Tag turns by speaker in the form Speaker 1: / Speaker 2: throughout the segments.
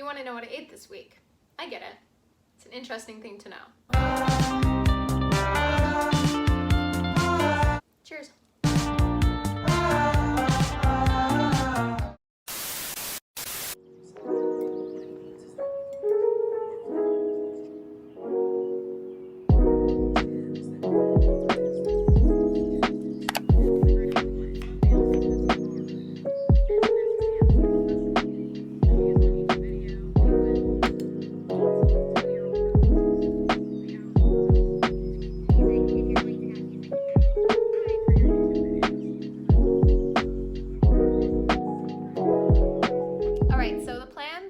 Speaker 1: want to know what I ate this week. I get it. It's an interesting thing to know. Cheers.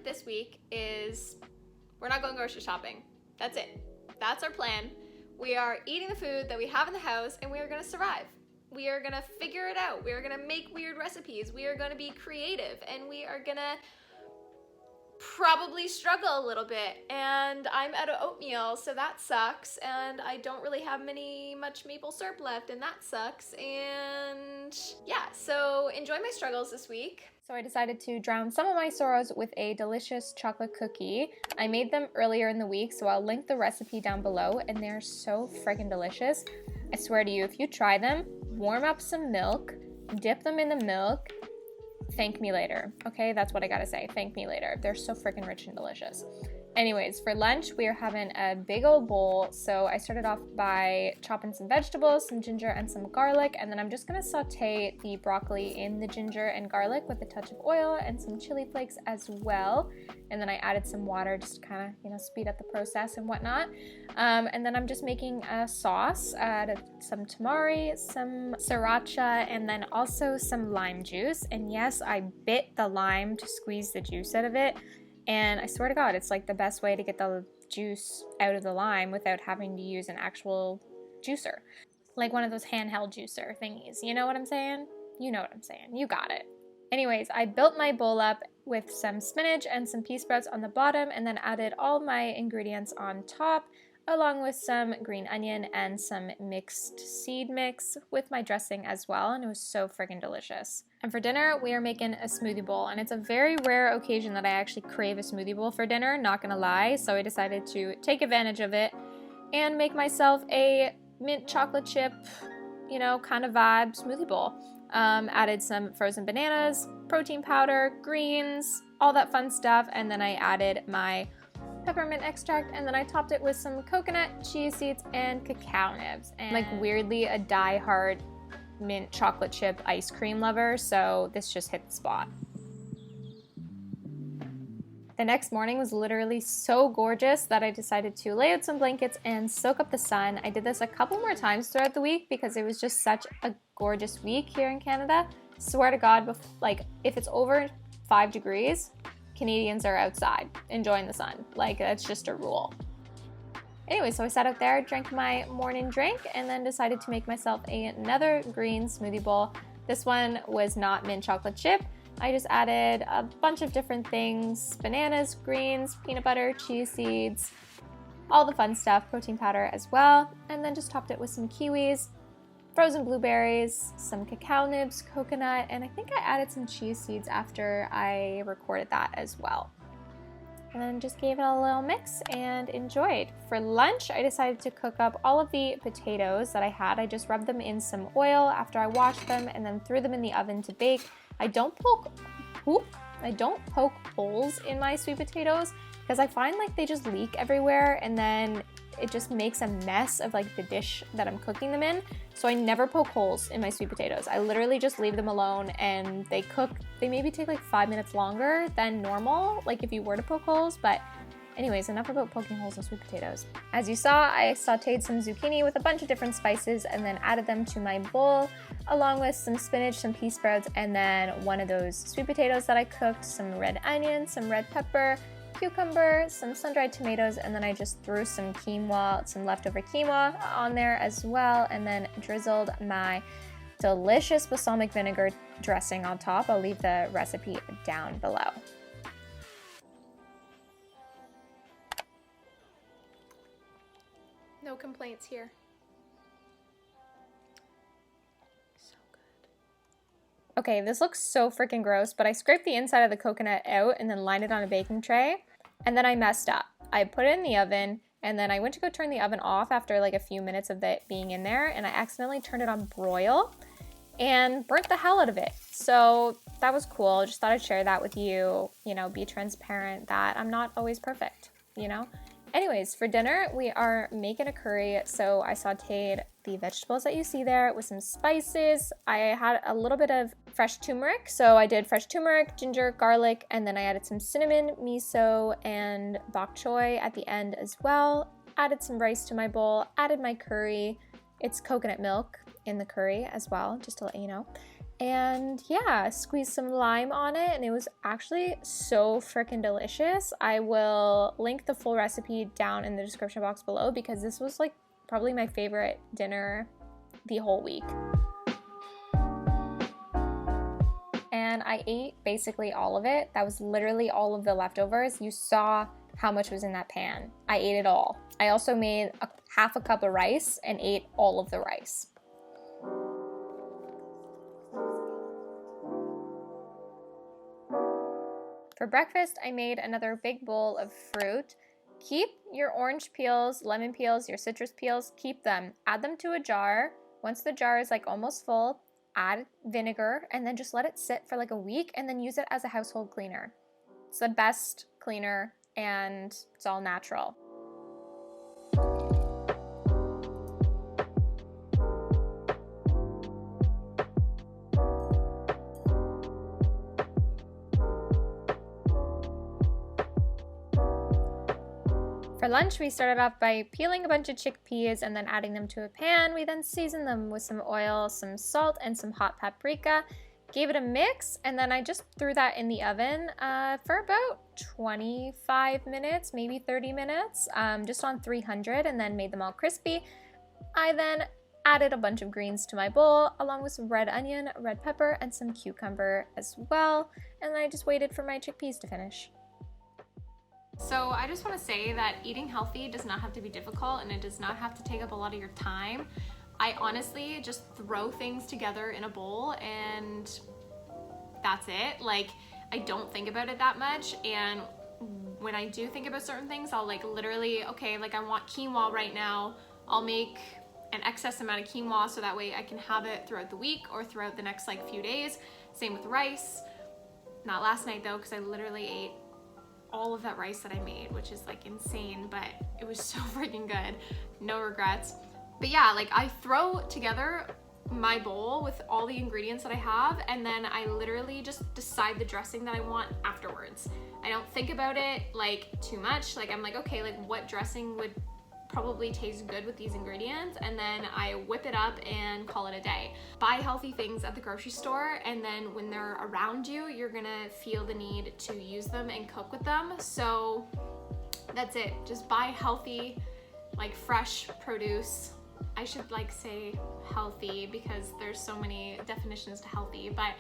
Speaker 1: This week is we're not going grocery shopping. That's it. That's our plan. We are eating the food that we have in the house and we are going to survive. We are going to figure it out. We are going to make weird recipes. We are going to be creative and we are going to probably struggle a little bit. And I'm out of oatmeal, so that sucks. And I don't really have much maple syrup left, and that sucks. And yeah, so enjoy my struggles this week. So I decided to drown some of my sorrows with a delicious chocolate cookie. I made them earlier in the week, so I'll link the recipe down below, and they're so friggin' delicious. I swear to you, if you try them, warm up some milk, dip them in the milk, thank me later, okay? That's what I gotta say, thank me later. They're so freaking rich and delicious. Anyways, for lunch, we are having a big old bowl. So I started off by chopping some vegetables, some ginger and some garlic, and then I'm just gonna saute the broccoli in the ginger and garlic with a touch of oil and some chili flakes as well. And then I added some water just to kind of, speed up the process and whatnot. And then I'm just making a sauce. I added some tamari, some sriracha, and then also some lime juice. And yes, I bit the lime to squeeze the juice out of it. And I swear to God, it's like the best way to get the juice out of the lime without having to use an actual juicer. Like one of those handheld juicer thingies. You know what I'm saying? You know what I'm saying. You got it. Anyways, I built my bowl up with some spinach and some pea sprouts on the bottom and then added all my ingredients on top, along with some green onion and some mixed seed mix with my dressing as well, and it was so friggin' delicious. And for dinner, we are making a smoothie bowl, and it's a very rare occasion that I actually crave a smoothie bowl for dinner, not gonna lie, so I decided to take advantage of it and make myself a mint chocolate chip, kind of vibe smoothie bowl. Added some frozen bananas, protein powder, greens, all that fun stuff, and then I added my peppermint extract, and then I topped it with some coconut, chia seeds, and cacao nibs. And like weirdly a die-hard mint chocolate chip ice cream lover, so this just hit the spot. The next morning was literally so gorgeous that I decided to lay out some blankets and soak up the sun. I did this a couple more times throughout the week because it was just such a gorgeous week here in Canada. Swear to God, if it's over 5 degrees, Canadians are outside enjoying the sun. Like, that's just a rule. Anyway, so I sat out there, drank my morning drink, and then decided to make myself another green smoothie bowl. This one was not mint chocolate chip. I just added a bunch of different things: bananas, greens, peanut butter, chia seeds, all the fun stuff, protein powder as well, and then just topped it with some kiwis, frozen blueberries, some cacao nibs, coconut, and I think I added some chia seeds after I recorded that as well. And then just gave it a little mix and enjoyed. For lunch, I decided to cook up all of the potatoes that I had. I just rubbed them in some oil after I washed them and then threw them in the oven to bake. I don't poke holes in my sweet potatoes because I find like they just leak everywhere and then it just makes a mess of like the dish that I'm cooking them in. So I never poke holes in my sweet potatoes. I literally just leave them alone and they cook. They maybe take like 5 minutes longer than normal, like if you were to poke holes. But anyways, enough about poking holes in sweet potatoes. As you saw, I sauteed some zucchini with a bunch of different spices and then added them to my bowl, along with some spinach, some pea sprouts, and then one of those sweet potatoes that I cooked, some red onion, some red pepper, cucumber, some sun-dried tomatoes, and then I just threw some quinoa, some leftover quinoa on there as well, and then drizzled my delicious balsamic vinegar dressing on top. I'll leave the recipe down below. No complaints here. So good.
Speaker 2: Okay, this looks so freaking gross, but I scraped the inside of the coconut out and then lined it on a baking tray, and then I messed up. I put it in the oven, and then I went to go turn the oven off after like a few minutes of it being in there, and I accidentally turned it on broil and burnt the hell out of it. So that was cool. Just thought I'd share that with you, you know, be transparent that I'm not always perfect, you know? Anyways, for dinner, we are making a curry. So I sauteed the vegetables that you see there with some spices. I had a little bit of fresh turmeric. So I did fresh turmeric, ginger, garlic, and then I added some cinnamon, miso, and bok choy at the end as well. Added some rice to my bowl, added my curry. It's coconut milk in the curry as well, just to let you know. And yeah, squeezed some lime on it, and it was actually so freaking delicious. I will link the full recipe down in the description box below because this was like probably my favorite dinner the whole week. And I ate basically all of it. That was literally all of the leftovers. You saw how much was in that pan. I ate it all. I also made half a cup of rice and ate all of the rice. For breakfast, I made another big bowl of fruit. Keep your orange peels, lemon peels, your citrus peels, keep them. Add them to a jar. Once the jar is like almost full, add vinegar and then just let it sit for like a week and then use it as a household cleaner. It's the best cleaner and it's all natural. For lunch, we started off by peeling a bunch of chickpeas and then adding them to a pan. We then seasoned them with some oil, some salt, and some hot paprika. Gave it a mix, and then I just threw that in the oven for about 25 minutes, maybe 30 minutes, just on 300, and then made them all crispy. I then added a bunch of greens to my bowl, along with some red onion, red pepper, and some cucumber as well. And then I just waited for my chickpeas to finish.
Speaker 1: So I just want to say that eating healthy does not have to be difficult and it does not have to take up a lot of your time. I honestly just throw things together in a bowl and that's it. Like, I don't think about it that much, and when I do think about certain things, I'll like literally, okay, like I want quinoa right now. I'll make an excess amount of quinoa so that way I can have it throughout the week or throughout the next like few days. Same with rice. Not last night though, because I literally ate all of that rice that I made, which is like insane, but it was so freaking good. No regrets. But yeah, like I throw together my bowl with all the ingredients that I have, and then I literally just decide the dressing that I want afterwards. I don't think about it like too much. Like I'm like, okay, like what dressing would probably taste good with these ingredients, and then I whip it up and call it a day. Buy healthy things at the grocery store, and then when they're around you, you're gonna feel the need to use them and cook with them. So that's it. Just buy healthy, like fresh produce. I should like say healthy because there's so many definitions to healthy, but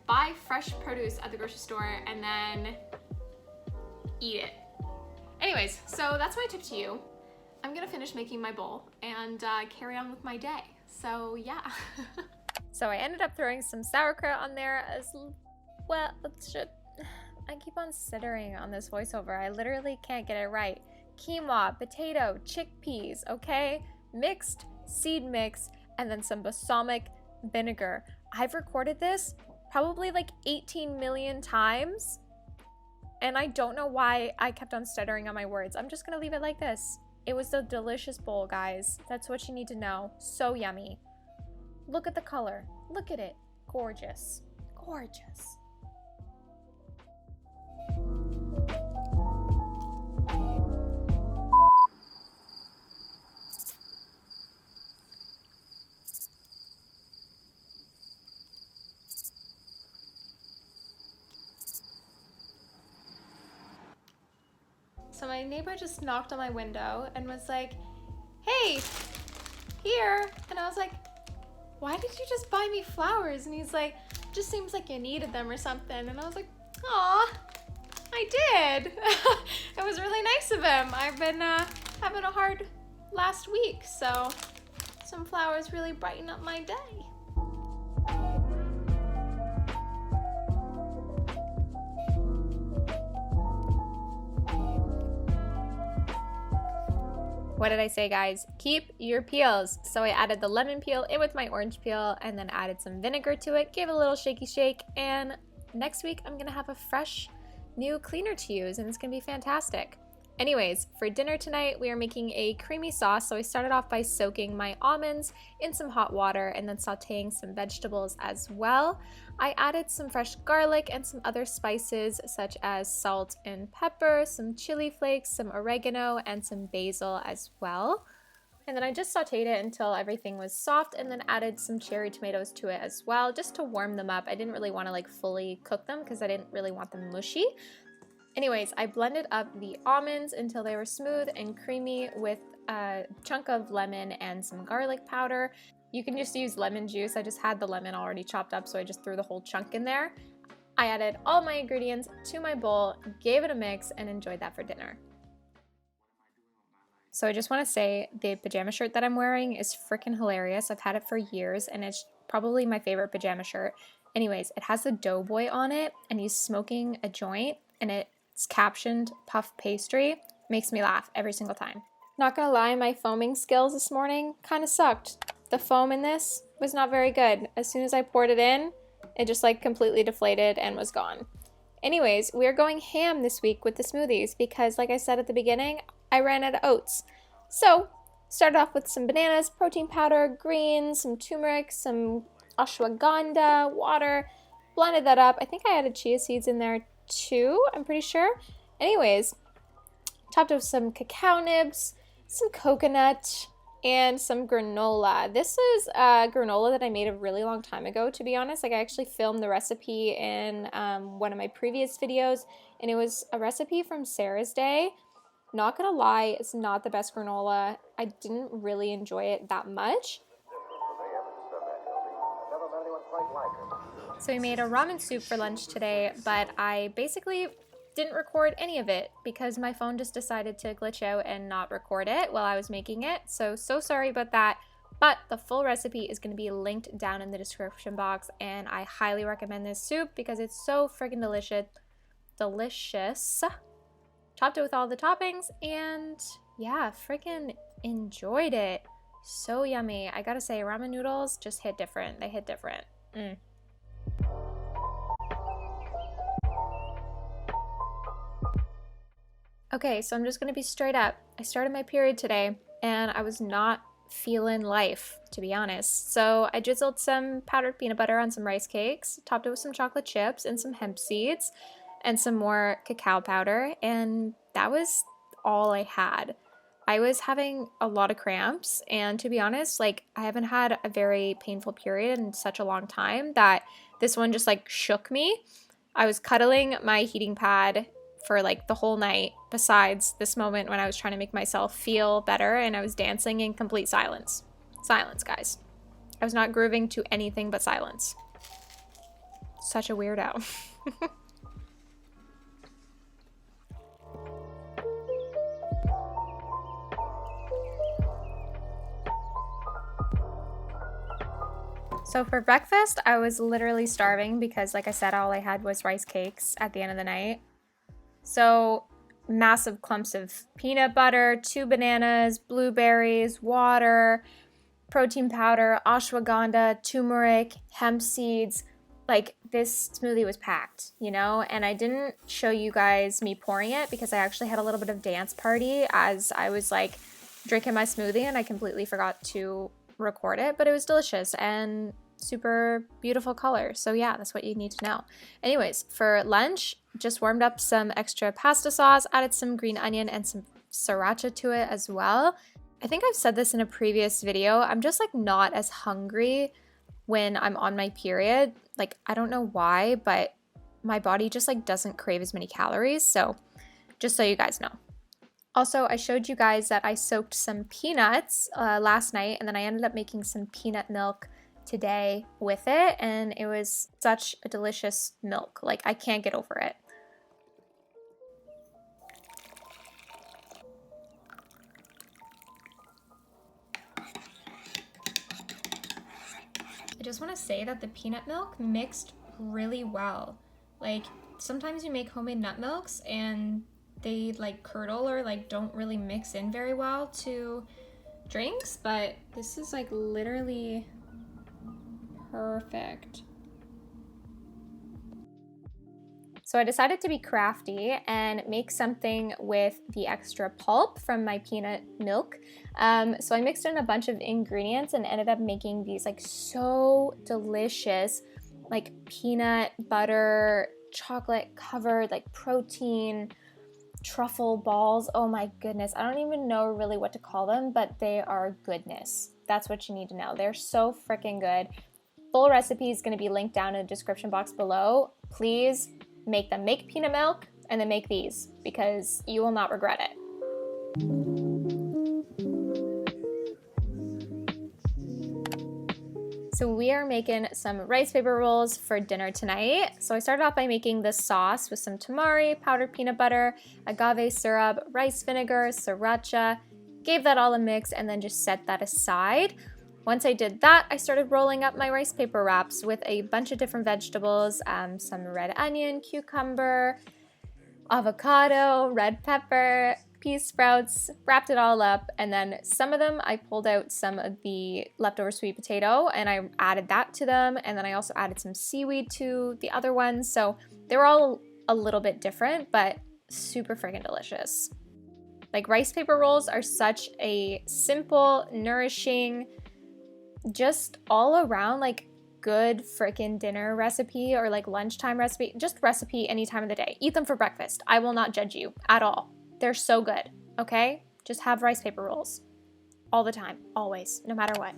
Speaker 1: buy fresh produce at the grocery store and then eat it. Anyways, so that's my tip to you. I'm gonna finish making my bowl and carry on with my day. So yeah.
Speaker 2: So I ended up throwing some sauerkraut on there as well. I keep on stuttering on this voiceover. I literally can't get it right. Quinoa, potato, chickpeas, okay? Mixed, seed mix, and then some balsamic vinegar. I've recorded this probably like 18 million times. And I don't know why I kept on stuttering on my words. I'm just gonna leave it like this. It was a delicious bowl, guys. That's what you need to know. So yummy. Look at the color. Look at it. Gorgeous. Gorgeous.
Speaker 1: So my neighbor just knocked on my window and was like, hey, here. And I was like, why did you just buy me flowers? And he's like, just seems like you needed them or something. And I was like, aw, I did. It was really nice of him. I've been having a hard last week, so some flowers really brighten up my day.
Speaker 2: What did I say, guys? Keep your peels. So I added the lemon peel in with my orange peel and then added some vinegar to it, gave it a little shaky shake, and next week I'm gonna have a fresh new cleaner to use and it's gonna be fantastic. Anyways, for dinner tonight, we are making a creamy sauce. So I started off by soaking my almonds in some hot water and then sauteing some vegetables as well. I added some fresh garlic and some other spices such as salt and pepper, some chili flakes, some oregano, and some basil as well. And then I just sauteed it until everything was soft and then added some cherry tomatoes to it as well, just to warm them up. I didn't really want to like fully cook them because I didn't really want them mushy. Anyways, I blended up the almonds until they were smooth and creamy with a chunk of lemon and some garlic powder. You can just use lemon juice. I just had the lemon already chopped up, so I just threw the whole chunk in there. I added all my ingredients to my bowl, gave it a mix, and enjoyed that for dinner. So I just want to say the pajama shirt that I'm wearing is freaking hilarious. I've had it for years, and it's probably my favorite pajama shirt. Anyways, it has the doughboy on it, and he's smoking a joint, and it's captioned puff pastry. Makes me laugh every single time. Not gonna lie, my foaming skills this morning kind of sucked. The foam in this was not very good. As soon as I poured it in, it just like completely deflated and was gone. Anyways, we're going ham this week with the smoothies because like I said at the beginning, I ran out of oats. So, started off with some bananas, protein powder, greens, some turmeric, some ashwagandha, water, blended that up. I think I added chia seeds in there too, I'm pretty sure. Anyways, topped with some cacao nibs, some coconut, and some granola. This is granola that I made a really long time ago, to be honest. Like I actually filmed the recipe in one of my previous videos, and it was a recipe from Sarah's Day. Not gonna lie, it's not the best granola. I didn't really enjoy it that much. So we made a ramen soup for lunch today, but I basically didn't record any of it because my phone just decided to glitch out and not record it while I was making it. So sorry about that, but the full recipe is going to be linked down in the description box, and I highly recommend this soup because it's so freaking delicious. Topped it with all the toppings, and yeah, freaking enjoyed it. So yummy. I gotta say, ramen noodles just hit different. They hit different. Okay, so I'm just gonna be straight up. I started my period today and I was not feeling life, to be honest. So I drizzled some powdered peanut butter on some rice cakes, topped it with some chocolate chips and some hemp seeds and some more cacao powder, and that was all I had. I was having a lot of cramps, and to be honest, like I haven't had a very painful period in such a long time that this one just like shook me. I was cuddling my heating pad for like the whole night, besides this moment when I was trying to make myself feel better, and I was dancing in complete silence. Silence, guys. I was not grooving to anything but silence. Such a weirdo. So for breakfast, I was literally starving because like I said, all I had was rice cakes at the end of the night. So massive clumps of peanut butter, 2 bananas, blueberries, water, protein powder, ashwagandha, turmeric, hemp seeds. Like this smoothie was packed, you know, and I didn't show you guys me pouring it because I actually had a little bit of dance party as I was like drinking my smoothie, and I completely forgot to record it, but it was delicious and super beautiful color. So yeah, that's what you need to know. Anyways, for lunch, just warmed up some extra pasta sauce, added some green onion and some sriracha to it as well. I think I've said this in a previous video. I'm just like not as hungry when I'm on my period. Like I don't know why, but my body just like doesn't crave as many calories. So just so you guys know. Also, I showed you guys that I soaked some peanuts last night, and then I ended up making some peanut milk today with it, and it was such a delicious milk. Like, I can't get over it. I just want to say that the peanut milk mixed really well. Like, sometimes you make homemade nut milks and they like curdle or like don't really mix in very well to drinks, but this is like literally perfect. So I decided to be crafty and make something with the extra pulp from my peanut milk. So I mixed in a bunch of ingredients and ended up making these like so delicious, like peanut butter, chocolate covered, like protein truffle balls. Oh my goodness. I don't even know really what to call them, but they are goodness. That's what you need to know. They're so freaking good. Full recipe is going to be linked down in the description box below. Please make them. Make peanut milk and then make these because you will not regret it. So we are making some rice paper rolls for dinner tonight. So I started off by making this sauce with some tamari, powdered peanut butter, agave syrup, rice vinegar, sriracha, gave that all a mix and then just set that aside. Once I did that, I started rolling up my rice paper wraps with a bunch of different vegetables, some red onion, cucumber, avocado, red pepper, pea sprouts, wrapped it all up, and then some of them I pulled out some of the leftover sweet potato and I added that to them, and then I also added some seaweed to the other ones, so they were all a little bit different, but super freaking delicious. Like, rice paper rolls are such a simple, nourishing, just all around like good freaking dinner recipe or like lunchtime recipe, just recipe any time of the day. Eat them for breakfast. I will not judge you at all. They're so good, okay? Just have rice paper rolls all the time, always, no matter what.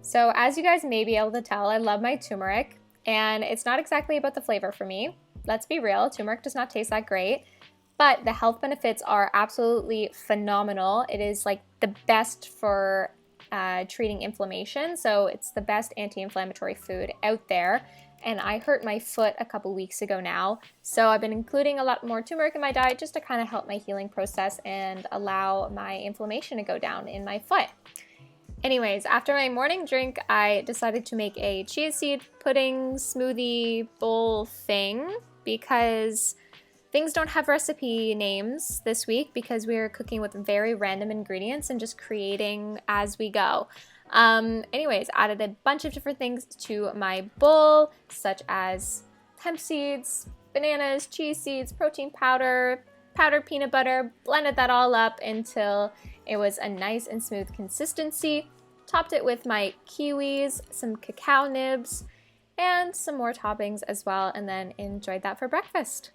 Speaker 2: So as you guys may be able to tell, I love my turmeric, and it's not exactly about the flavor for me. Let's be real, turmeric does not taste that great, but the health benefits are absolutely phenomenal. It is like the best for treating inflammation, so it's the best anti-inflammatory food out there. And I hurt my foot a couple weeks ago now, so I've been including a lot more turmeric in my diet just to kind of help my healing process and allow my inflammation to go down in my foot. Anyways, after my morning drink, I decided to make a chia seed pudding smoothie bowl thing because things don't have recipe names this week because we are cooking with very random ingredients and just creating as we go. Anyways, added a bunch of different things to my bowl, such as hemp seeds, bananas, chia seeds, protein powder, powdered peanut butter, blended that all up until it was a nice and smooth consistency. Topped it with my kiwis, some cacao nibs, and some more toppings as well, and then enjoyed that for breakfast.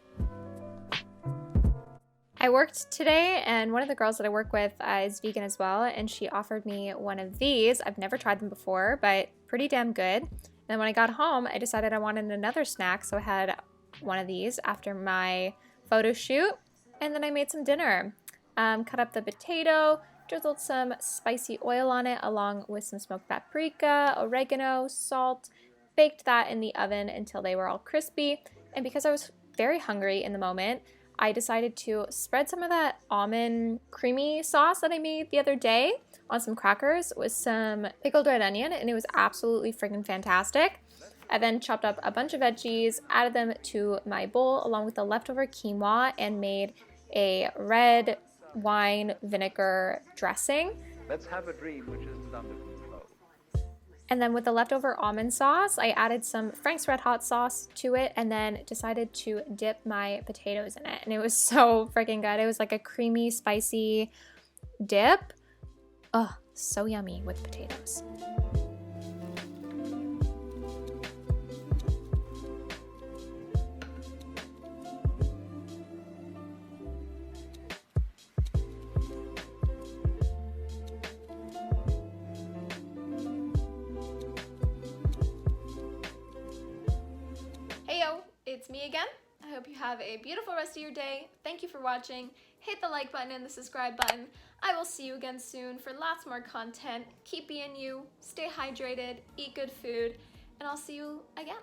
Speaker 2: I worked today, and one of the girls that I work with is vegan as well, and she offered me one of these. I've never tried them before, but pretty damn good. And then when I got home, I decided I wanted another snack, so I had one of these after my photo shoot, and then I made some dinner. Cut up the potato, drizzled some spicy oil on it along with some smoked paprika, oregano, salt, baked that in the oven until they were all crispy. And because I was very hungry in the moment, I decided to spread some of that almond creamy sauce that I made the other day on some crackers with some pickled red onion, and it was absolutely freaking fantastic. I then chopped up a bunch of veggies, added them to my bowl along with the leftover quinoa, and made a red wine vinegar dressing.
Speaker 3: Let's have a dream which isn't under control.
Speaker 2: And then with the leftover almond sauce, I added some Frank's Red Hot sauce to it and then decided to dip my potatoes in it. And it was so freaking good. It was like a creamy, spicy dip. Oh, so yummy with potatoes.
Speaker 1: It's me again. I hope you have a beautiful rest of your day. Thank you for watching. Hit the like button and the subscribe button. I will see you again soon for lots more content. Keep being you, stay hydrated, eat good food, and I'll see you again.